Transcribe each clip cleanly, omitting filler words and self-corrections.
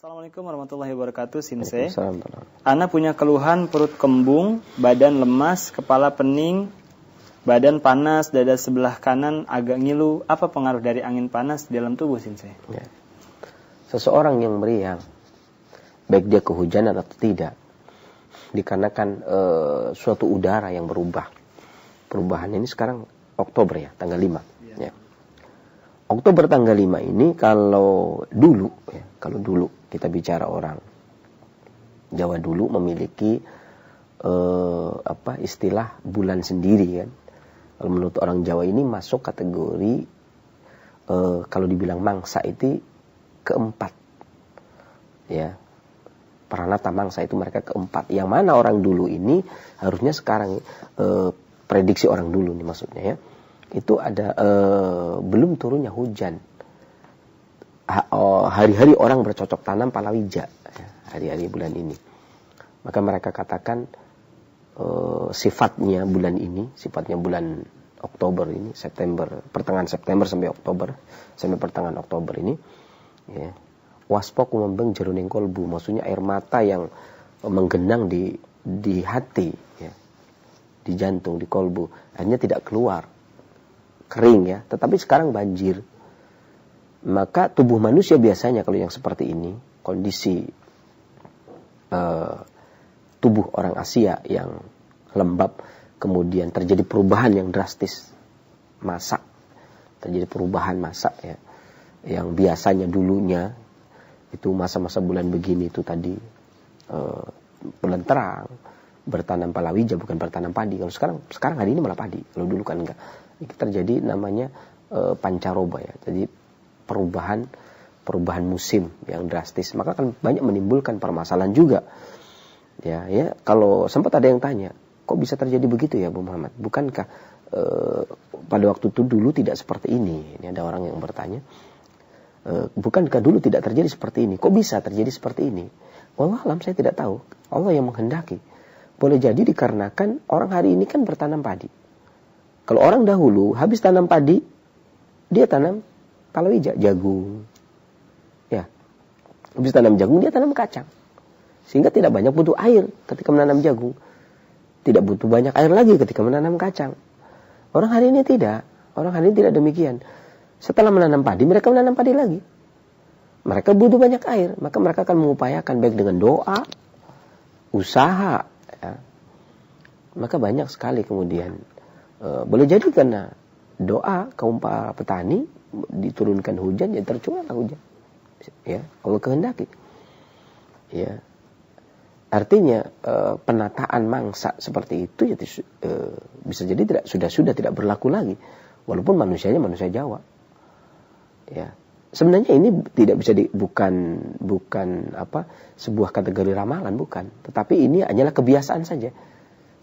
Assalamualaikum warahmatullahi wabarakatuh, Sinse. Ana punya keluhan perut kembung, badan lemas, kepala pening, badan panas, dada sebelah kanan agak ngilu. Apa pengaruh dari angin panas di dalam tubuh, Sinse? Ya. Seseorang yang meriang, baik dia kehujanan atau tidak, dikarenakan suatu udara yang berubah. Perubahan ini sekarang Oktober ya, tanggal 5. Ya. Oktober tanggal 5 ini kalau dulu kita bicara orang Jawa dulu memiliki istilah bulan sendiri kan. Kalau menurut orang Jawa ini masuk kategori kalau dibilang mangsa itu keempat. Ya. Pranata mangsa itu mereka keempat. Yang mana orang dulu ini harusnya sekarang prediksi orang dulu nih maksudnya ya. Itu ada belum turunnya hujan. Hari-hari orang bercocok tanam palawija ya, hari-hari bulan ini. Maka mereka katakan sifatnya bulan Oktober ini, pertengahan September sampai Oktober, sampai pertengahan Oktober ini ya, waspoku membeng jeruning kolbu, maksudnya air mata yang menggenang di hati ya, di jantung, di kolbu, akhirnya tidak keluar, kering ya, tetapi sekarang banjir. Maka tubuh manusia biasanya kalau yang seperti ini, kondisi tubuh orang Asia yang lembab, kemudian terjadi perubahan yang drastis, terjadi perubahan masa ya, yang biasanya dulunya itu masa-masa bulan begini itu tadi bulan terang, bertanam palawija bukan bertanam padi. Kalau sekarang hari ini malah padi, kalau dulu kan enggak. Ini terjadi namanya pancaroba ya, jadi perubahan musim yang drastis, maka akan banyak menimbulkan permasalahan juga. Ya, kalau sempat ada yang tanya, kok bisa terjadi begitu ya, Bu Muhammad? Bukankah pada waktu itu dulu tidak seperti ini? Ini ada orang yang bertanya, bukankah dulu tidak terjadi seperti ini? Kok bisa terjadi seperti ini? Wallah alam, saya tidak tahu. Allah yang menghendaki. Boleh jadi dikarenakan orang hari ini kan bertanam padi. Kalau orang dahulu habis tanam padi, dia tanam palawija, jagung. Ya. Habis tanam jagung, dia tanam kacang. Sehingga tidak banyak butuh air ketika menanam jagung. Tidak butuh banyak air lagi ketika menanam kacang. Orang hari ini tidak. Orang hari ini tidak demikian. Setelah menanam padi, mereka menanam padi lagi. Mereka butuh banyak air. Maka mereka akan mengupayakan baik dengan doa, usaha. Ya. Maka banyak sekali kemudian. Boleh jadi karena doa kaum para petani, diturunkan hujan, ya tercurahlah hujan. Ya, Allah kehendaki. Ya. Artinya penataan mangsa seperti itu ya, bisa jadi sudah tidak berlaku lagi, walaupun manusianya manusia Jawa. Ya. Sebenarnya ini tidak bisa bukan sebuah kategori ramalan, bukan, tetapi ini hanyalah kebiasaan saja.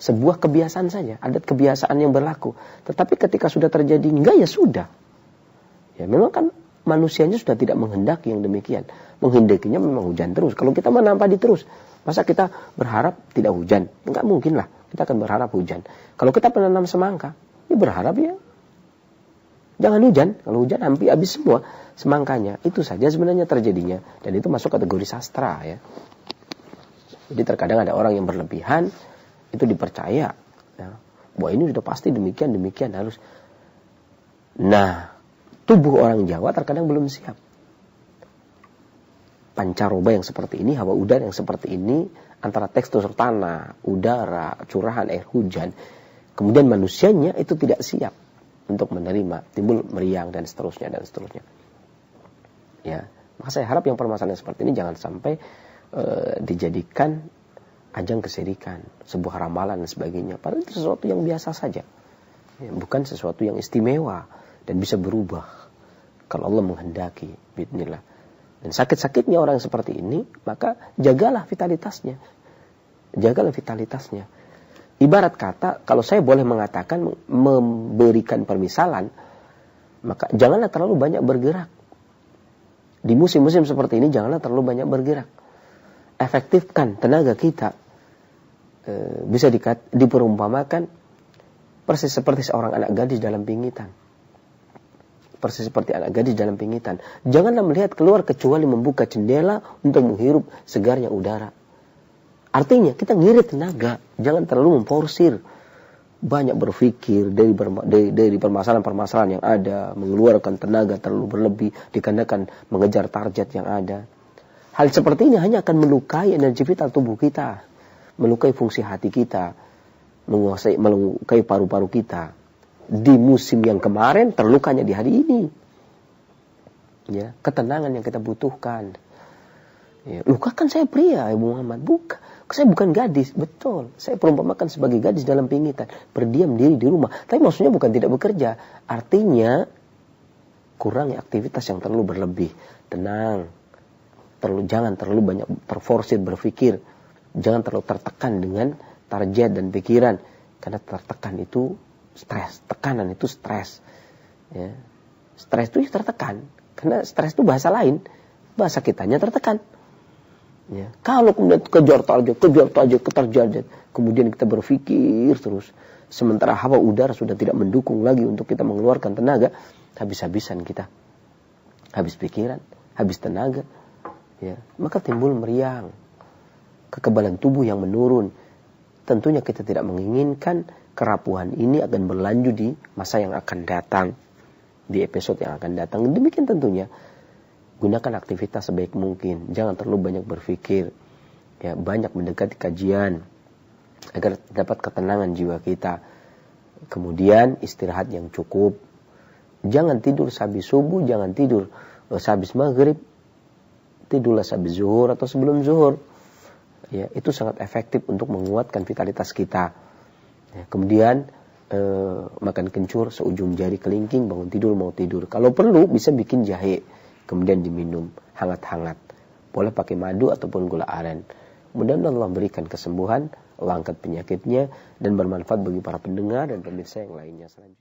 Sebuah kebiasaan saja, adat kebiasaan yang berlaku. Tetapi ketika sudah terjadi enggak, ya sudah. Ya memang kan manusianya sudah tidak menghendaki yang demikian. Menghendakinya memang hujan terus. Kalau kita menanam padi terus, masa kita berharap tidak hujan? Enggak mungkin lah, kita akan berharap hujan. Kalau kita menanam semangka, ya berharap ya jangan hujan. Kalau hujan hampir habis semua semangkanya. Itu saja sebenarnya terjadinya. Dan itu masuk kategori sastra ya. Jadi terkadang ada orang yang berlebihan, itu dipercaya ya, bahwa ini sudah pasti demikian harus. Nah, tubuh orang Jawa terkadang belum siap. Pancaroba yang seperti ini, hawa udara yang seperti ini, antara tekstur tanah, udara, curahan air hujan, kemudian manusianya itu tidak siap untuk menerima, timbul meriang dan seterusnya. Ya, maka saya harap yang permasalahan seperti ini jangan sampai dijadikan ajang kesyirikan, sebuah ramalan dan sebagainya. Padahal itu sesuatu yang biasa saja, ya, bukan sesuatu yang istimewa dan bisa berubah kalau Allah menghendaki, bismillah. Dan sakit-sakitnya orang seperti ini, maka jagalah vitalitasnya. Ibarat kata, kalau saya boleh mengatakan, memberikan permisalan, maka janganlah terlalu banyak bergerak. Di musim-musim seperti ini janganlah terlalu banyak bergerak. Efektifkan tenaga kita. Bisa diperumpamakan persis seperti seorang anak gadis dalam pingitan. persis seperti anak gadis dalam pingitan. Janganlah melihat keluar kecuali membuka jendela untuk menghirup segarnya udara. Artinya kita ngirit tenaga, jangan terlalu memforsir. Banyak berpikir dari permasalahan-permasalahan yang ada, mengeluarkan tenaga terlalu berlebih dikarenakan mengejar target yang ada. Hal seperti ini hanya akan melukai energi vital tubuh kita, melukai fungsi hati kita, melukai paru-paru kita. Di musim yang kemarin terlukanya di hari ini. Ya, ketenangan yang kita butuhkan. Ya, kan saya pria, Ibu Muhammad. Bukan. Saya bukan gadis, betul. Saya perumpamakan sebagai gadis dalam pingitan, berdiam diri di rumah. Tapi maksudnya bukan tidak bekerja. Artinya kurangi aktivitas yang terlalu berlebih. Tenang. Jangan terlalu banyak terforsir berpikir. Jangan terlalu tertekan dengan target dan pikiran. Karena tertekan itu stres. Tekanan itu stres. Ya. Stres itu tertekan. Karena stres itu bahasa lain. Bahasa kitanya tertekan. Ya. Kalau kemudian kejar target, kemudian kita berpikir terus, sementara hawa udara sudah tidak mendukung lagi untuk kita mengeluarkan tenaga, habis-habisan kita, habis pikiran, habis tenaga, ya. Maka timbul meriang, kekebalan tubuh yang menurun. Tentunya kita tidak menginginkan kerapuhan ini akan berlanjut di masa yang akan datang, di episode yang akan datang. Demikian tentunya. Gunakan aktivitas sebaik mungkin. Jangan terlalu banyak berpikir. Ya, banyak mendekati kajian agar dapat ketenangan jiwa kita. Kemudian istirahat yang cukup. Jangan tidur sehabis subuh, jangan tidur sehabis maghrib. Tidurlah sehabis zuhur atau sebelum zuhur. Ya, itu sangat efektif untuk menguatkan vitalitas kita. Ya, kemudian makan kencur seujung jari kelingking, bangun tidur mau tidur. Kalau perlu bisa bikin jahe. Kemudian diminum hangat-hangat. Boleh pakai madu ataupun gula aren. Mudah-mudahan Allah berikan kesembuhan, Allah angkat penyakitnya, dan bermanfaat bagi para pendengar dan pemirsa yang lainnya selanjutnya.